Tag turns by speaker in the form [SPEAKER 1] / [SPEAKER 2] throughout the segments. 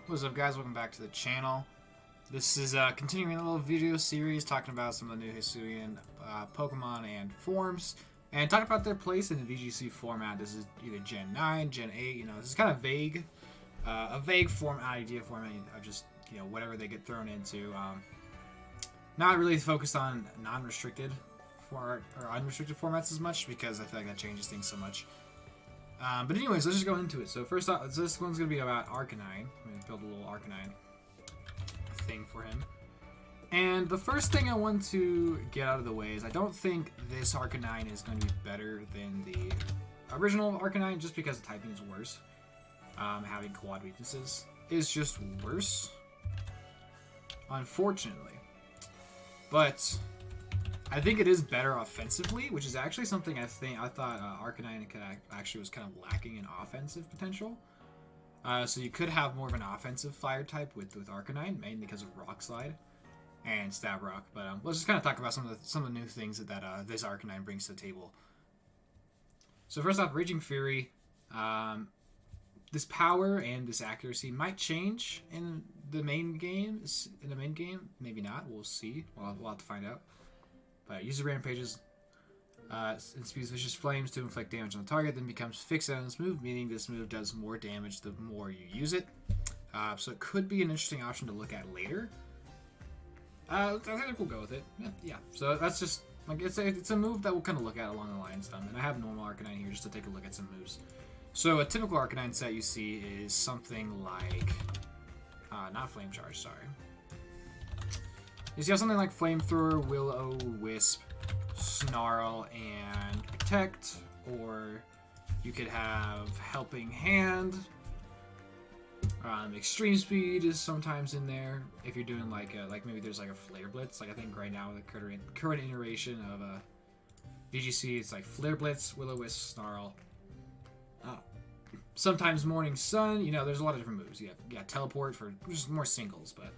[SPEAKER 1] What's up, guys? Welcome back to the channel. This is continuing a little video series talking about some of the new Hisuin Pokemon and forms, and talking about their place in the VGC format. This is either Gen 9, Gen 8, this is kind of vague, a vague idea format of just, whatever they get thrown into. Not really focused on non-restricted or unrestricted formats as much, because I feel like that changes things so much. But anyways, let's just go into it. So first off, this one's going to be about Arcanine. I'm going to build a little Arcanine thing for him. And the first thing I want to get out of the way is I don't think this Arcanine is going to be better than the original Arcanine, just because the typing is worse. Having quad weaknesses is just worse, unfortunately. But I think it is better offensively, which is actually something I thought Arcanine actually was kind of lacking in offensive potential. So you could have more of an offensive fire type with Arcanine, mainly because of Rock Slide and Stab Rock. But let's just kind of talk about some of the new things that this Arcanine brings to the table. So first off, Raging Fury. This power and this accuracy might change in the main game. Maybe not. We'll see. We'll have to find out. But user rampages and spews vicious flames to inflict damage on the target, then becomes fixed on this move, meaning this move does more damage the more you use it. So it could be an interesting option to look at later. I think we'll go with it. Yeah. So that's just like it's a move that we'll kind of look at along the lines. And I have normal Arcanine here just to take a look at some moves. So a typical Arcanine set you see is something like not Flame Charge, sorry. You see how something like Flamethrower, Will-O-Wisp, Snarl, and Protect, or you could have Helping Hand. Extreme Speed is sometimes in there if you're doing like maybe there's like a Flare Blitz. Like I think right now the current iteration of VGC, it's like Flare Blitz, Will-O-Wisp, Snarl. Sometimes Morning Sun. There's a lot of different moves. You have Teleport for just more singles, but.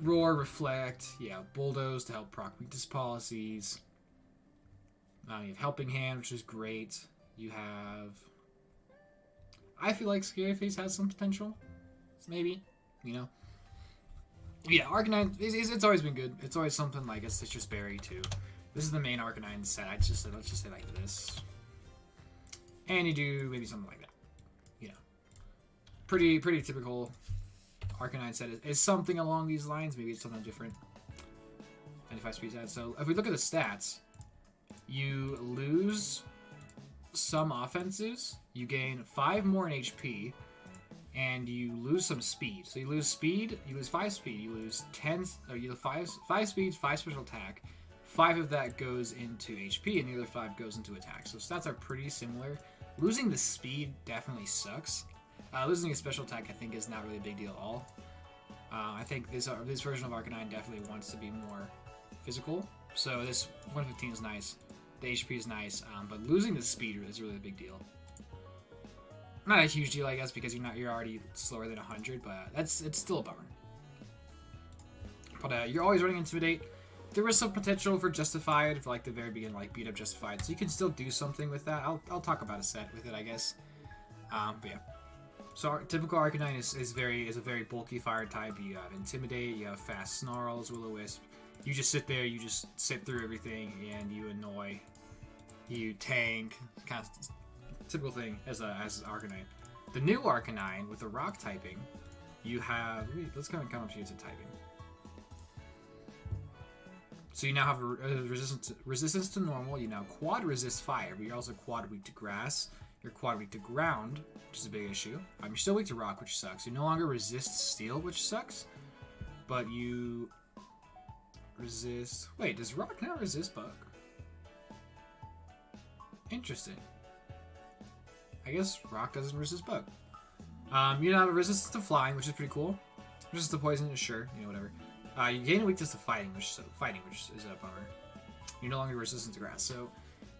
[SPEAKER 1] Roar, Reflect, Bulldoze to help proc weakness policies. You have Helping Hand, which is great. You have... I feel like Scary Face has some potential. Maybe, Yeah, Arcanine, it's always been good. It's always something like a Citrus Berry, too. This is the main Arcanine set. Let's just say like this. And you do maybe something like that. Pretty typical... Arcanine set is something along these lines. Maybe it's something different. 95 speed stats. So if we look at the stats, you lose some offenses, you gain 5 more in HP, and you lose some speed. So you lose speed, you lose 5 speed, you lose 10, or you lose 5 speed, 5 special attack. 5 of that goes into HP, and the other 5 goes into attack. So stats are pretty similar. Losing the speed definitely sucks. Losing a special attack, I think, is not really a big deal at all. I think this version of Arcanine definitely wants to be more physical. So this 115 is nice. The HP is nice, but losing the speed is really a big deal. Not a huge deal, I guess, because you're already slower than 100, but it's still a bummer. But you're always running Intimidate. There was some potential for Justified, for like the very beginning, like beat up Justified. So you can still do something with that. I'll talk about a set with it, I guess. But yeah. So our typical Arcanine is a very bulky fire type. You have Intimidate, you have fast Snarls, Will-O-Wisp. You just sit there, you just sit through everything, and you annoy, you tank, kind of typical thing as Arcanine. The new Arcanine with the rock typing, you have. Let's kind of come up to typing. So you now have resistance to normal. You now quad resist fire, but you're also quad weak to grass. You're quad weak to ground, which is a big issue. You're still weak to rock, which sucks. You no longer resist steel, which sucks. But you resist... Wait, does rock now resist bug? Interesting. I guess rock doesn't resist bug. You now have a resistance to flying, which is pretty cool. Resistance to poison, sure, whatever. You gain a weakness to fighting, which is a bummer. You're no longer resistant to grass, so...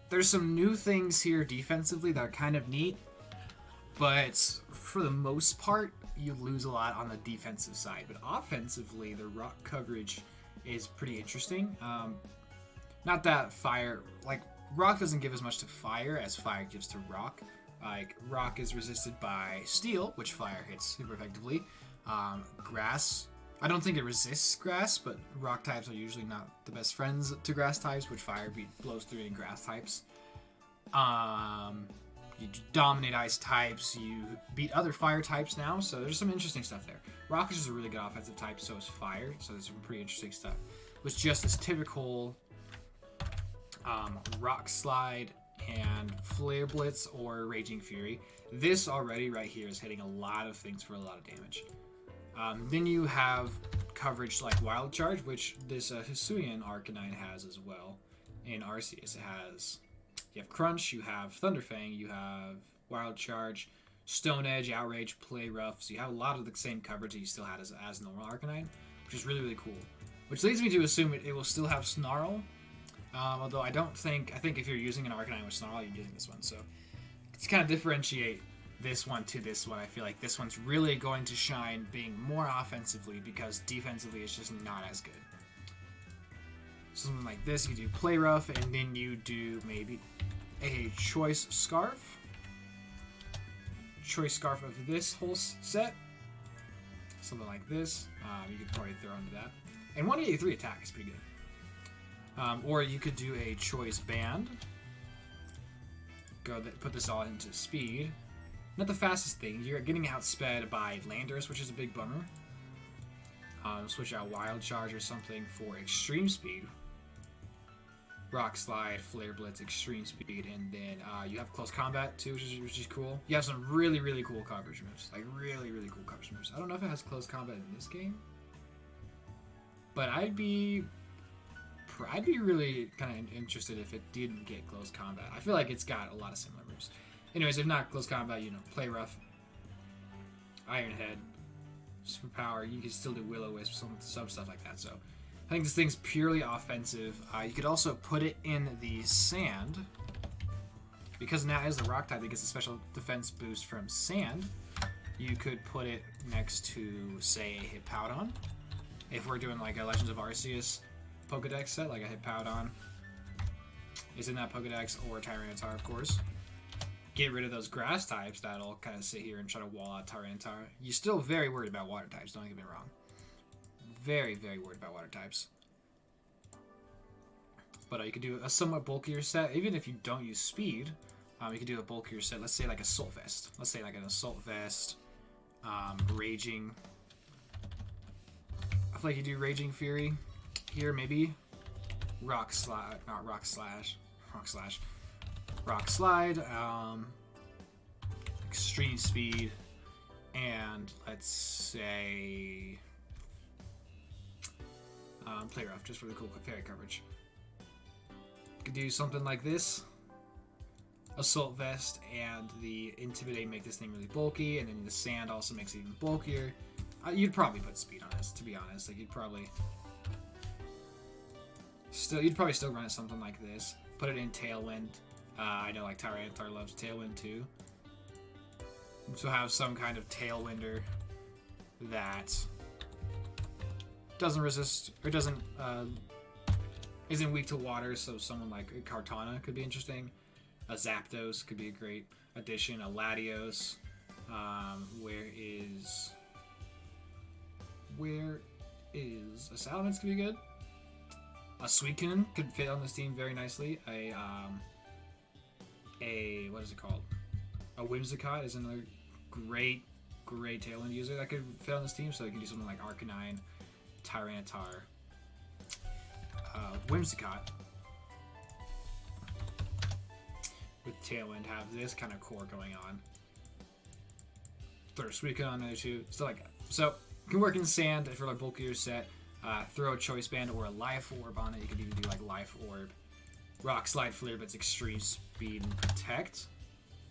[SPEAKER 1] There's some new things here defensively that are kind of neat, but for the most part, you lose a lot on the defensive side. But offensively, the rock coverage is pretty interesting. Not that fire, like rock doesn't give as much to fire as fire gives to rock. Like, rock is resisted by steel, which fire hits super effectively. Grass, I don't think it resists grass, but rock types are usually not the best friends to grass types, which fire blows through in grass types. You dominate ice types, you beat other fire types now, so there's some interesting stuff there. Rock is just a really good offensive type, so is fire, so there's some pretty interesting stuff. With just this typical Rock Slide and Flare Blitz or Raging Fury. This already right here is hitting a lot of things for a lot of damage. Then you have coverage like Wild Charge, which this Hisuin Arcanine has as well. In Arceus, you have Crunch, you have Thunderfang, you have Wild Charge, Stone Edge, Outrage, Play Rough. So you have a lot of the same coverage that you still had as normal Arcanine, which is really, really cool. Which leads me to assume it will still have Snarl. Although I think if you're using an Arcanine with Snarl, you're using this one. So to kind of differentiate this one to this one, I feel like this one's really going to shine being more offensively because defensively it's just not as good. Something like this, you do Play Rough, and then you do maybe a Choice Scarf. Choice Scarf of this whole set. Something like this. You could probably throw into that. And 183 attack is pretty good. Or you could do a Choice Band. Put this all into speed. Not the fastest thing. You're getting outsped by Landorus, which is a big bummer. Switch out Wild Charge or something for extreme speed. Rock Slide, Flare Blitz, extreme speed, and then you have Close Combat too, which is cool. You have some really, really cool coverage moves. Like really, really cool coverage moves. I don't know if it has Close Combat in this game, but I'd be really kind of interested if it didn't get Close Combat. I feel like it's got a lot of similar moves. Anyways, if not Close Combat, Play Rough, Iron Head, Superpower. You can still do Will-O-Wisp, some stuff like that. So I think this thing's purely offensive. You could also put it in the sand because now as the rock type, it gets a special defense boost from sand. You could put it next to, say, a Hippowdon. If we're doing like a Legends of Arceus Pokedex set, like a Hippowdon is in that Pokedex, or Tyranitar, of course. Get rid of those grass types that'll kind of sit here and try to wall out Tyranitar. You're still very worried about water types, don't get me wrong. Very, very worried about water types. But you could do a somewhat bulkier set. Even if you don't use speed, you could do a bulkier set. Let's say like Assault Vest. Let's say like an Assault Vest, Raging. I feel like you do Raging Fury. Here, maybe Rock Slide, extreme speed, and let's say Play Rough, just for the cool fairy coverage. You could do something like this. Assault Vest and the Intimidate make this thing really bulky, and then the Sand also makes it even bulkier. You'd probably put speed on this, to be honest. Like you'd probably still run it something like this. Put it in Tailwind. I know like Tyranitar loves Tailwind too. So have some kind of Tailwinder that doesn't resist or isn't weak to water. So someone like a Kartana could be interesting. A Zapdos could be a great addition. A Latios. Where is a Salamence could be good. A Suicune could fit on this team very nicely. What is it called? A Whimsicott is another great Tailwind user that could fit on this team. So you can do something like Arcanine, Tyranitar, Whimsicott with Tailwind. Have this kind of core going on. Throw a Suicune on there too. So you can work in sand if you're like bulkier set. Throw a Choice Band or a Life Orb on it. You could even do like Life Orb. Rock Slide, Flare, but it's extreme speed and protect.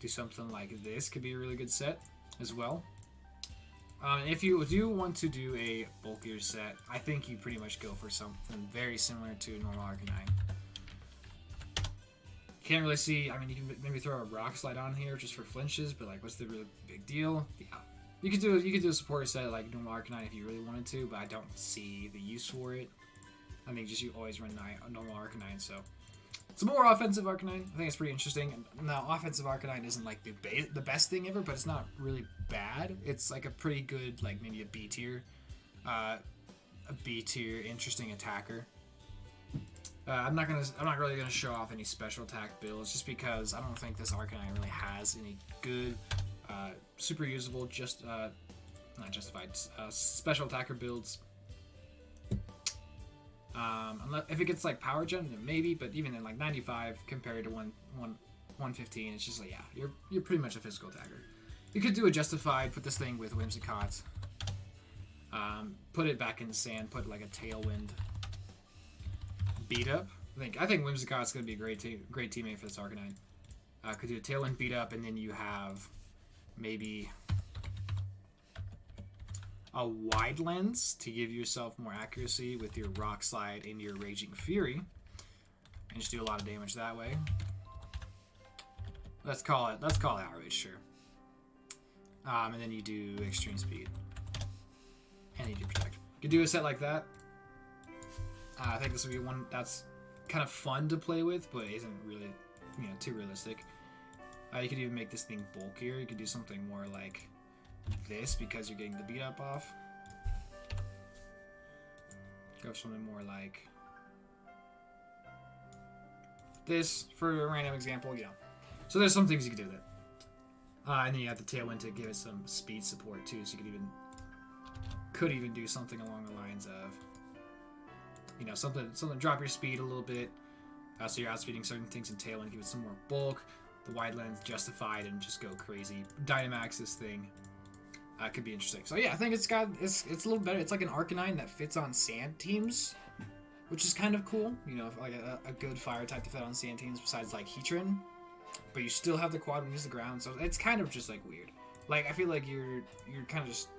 [SPEAKER 1] Do something like this. Could be a really good set as well. If you do want to do a bulkier set, I think you pretty much go for something very similar to normal Arcanine. Can't really see. I mean, you can maybe throw a Rock Slide on here just for flinches, but like, what's the really big deal? Yeah. You could do a supporter set like normal Arcanine if you really wanted to, but I don't see the use for it. I think just you always run normal Arcanine, so It's a more offensive Arcanine. I think it's pretty interesting. Now, offensive Arcanine isn't like the best thing ever, but it's not really bad. It's like a pretty good, like maybe a B tier, interesting attacker. I'm not really gonna show off any special attack builds just because I don't think this Arcanine really has any good, super usable, not justified, special attacker builds. Unless, if it gets like power gem, then maybe, but even in like 95 compared to 115, it's just like, yeah, you're pretty much a physical attacker. You could do a justified, put this thing with Whimsicott, put it back in the sand, put like a Tailwind, beat up. I think Whimsicott's gonna be a great teammate for this Arcanine. Could do a Tailwind, beat up, and then you have maybe a wide lens to give yourself more accuracy with your Rock Slide and your Raging Fury, and just do a lot of damage that way. Let's call it outrage, sure. And then you do extreme speed, and you do protect. You could do a set like that. I think this would be one that's kind of fun to play with, but isn't really, too realistic. You could even make this thing bulkier. You could do something more like this because you're getting the beat up off. Go for something more like this for a random example, So there's some things you could do with it. And then you have the Tailwind to give it some speed support too, so you could even do something along the lines of, something drop your speed a little bit, so you're outspeeding certain things in Tailwind, give it some more bulk. The wide lens justified and just go crazy. Dynamax this thing. Could be interesting. So yeah, I think it's a little better. It's like an Arcanine that fits on sand teams, which is kind of cool. Like a good fire type to fit on sand teams besides like Heatran, but you still have the quad when you use the ground. So it's kind of just like weird. Like I feel like you're kind of just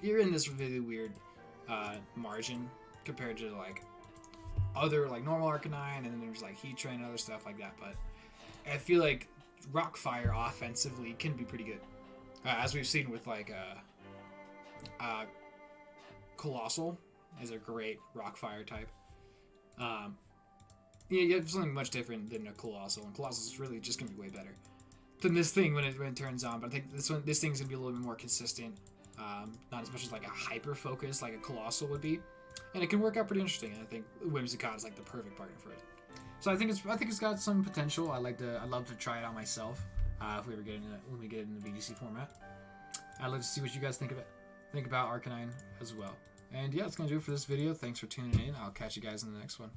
[SPEAKER 1] you're in this really weird margin compared to like other like normal Arcanine, and then there's like Heatran and other stuff like that. But I feel like Rockfire offensively can be pretty good. As we've seen with like Colossal is a great Rockfire type. You have something much different than a Colossal, and Colossal is really just gonna be way better than this thing when it turns on. But I think this thing's gonna be a little bit more consistent, not as much as like a hyper focus like a Colossal would be, and it can work out pretty interesting. And I think Whimsicott is like the perfect partner for it. So I think it's got some potential. I'd love to try it out myself. If we ever when we get it in the VGC format. I'd love to see what you guys think of it. Think about Arcanine as well. And yeah, that's going to do it for this video. Thanks for tuning in. I'll catch you guys in the next one.